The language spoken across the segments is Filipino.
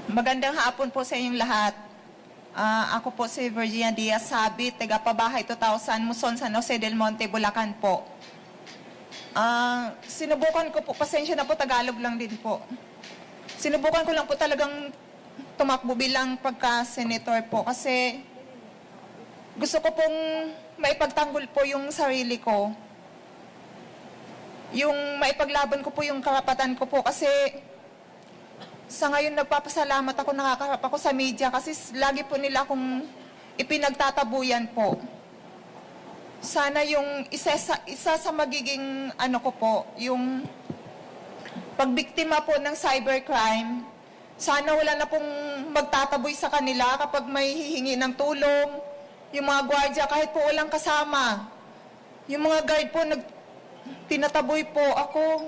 Magandang hapon po sa inyong lahat. Ako po si Virginia Diaz Sabit, taga Pabahay 2000, Muson, San Jose del Monte, Bulacan po. Sinubukan ko po, pasensya na po, Tagalog lang din po. Sinubukan ko lang po talagang tumakbo bilang pagka-senator po kasi gusto ko pong maipagtanggol po yung sarili ko. Yung maipaglaban ko po yung karapatan ko po kasi sa ngayon nagpapasalamat ako, nakakarap ako sa media kasi lagi po nila akong ipinagtatabuyan po. Sana yung isa sa magiging ano ko po, yung pagbiktima po ng cybercrime, sana wala na pong magtataboy sa kanila kapag may hihingi ng tulong. Yung mga gwardiya kahit po walang kasama. Yung mga guard po tinataboy po ako.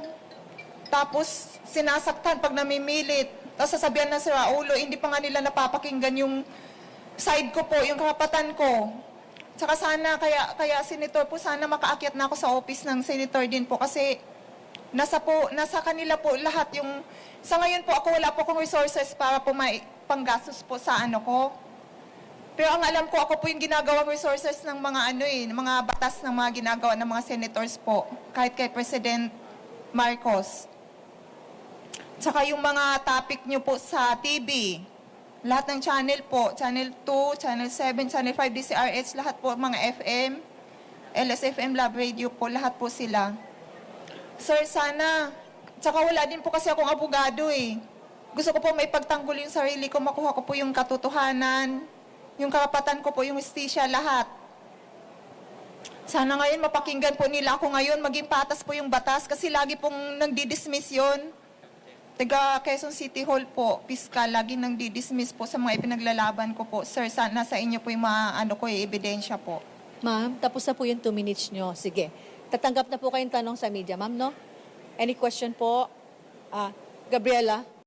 Tapos sinasaktan pag namimilit. Tapos sasabihan ng si Raulo, hindi pa nga nila napapakinggan yung side ko po, yung karapatan ko. Tsaka sana, kaya senator po, sana makaakyat na ako sa office ng senator din po kasi nasa kanila po lahat yung, sa ngayon po ako wala po akong resources para po may panggastos po sa ano ko. Pero ang alam ko, ako po yung ginagawang resources ng mga mga batas ng mga ginagawa ng mga senators po, kahit kay President Marcos. Tsaka yung mga topic nyo po sa TV, lahat ng channel po, Channel 2, Channel 7, Channel 5, DCRH, lahat po mga FM, LSFM, Love Radio po, lahat po sila. Sir, sana, tsaka wala din po kasi akong abogado eh. Gusto ko po may pagtanggol yung sarili ko, makuha ko po yung katotohanan, yung karapatan ko po, yung justisya, lahat. Sana ngayon mapakinggan po nila ako ngayon, maging patas po yung batas kasi lagi pong nagdi-dismiss yun. Taga Quezon City Hall po, piskal, lagi nang di-dismiss po sa mga ipinaglalaban ko po. Sir, sana sa inyo po yung mga ebidensya po. Ma'am, tapos na po yung 2 minutes nyo. Sige. Tatanggap na po kayong tanong sa media, ma'am, no? Any question po? Gabriela?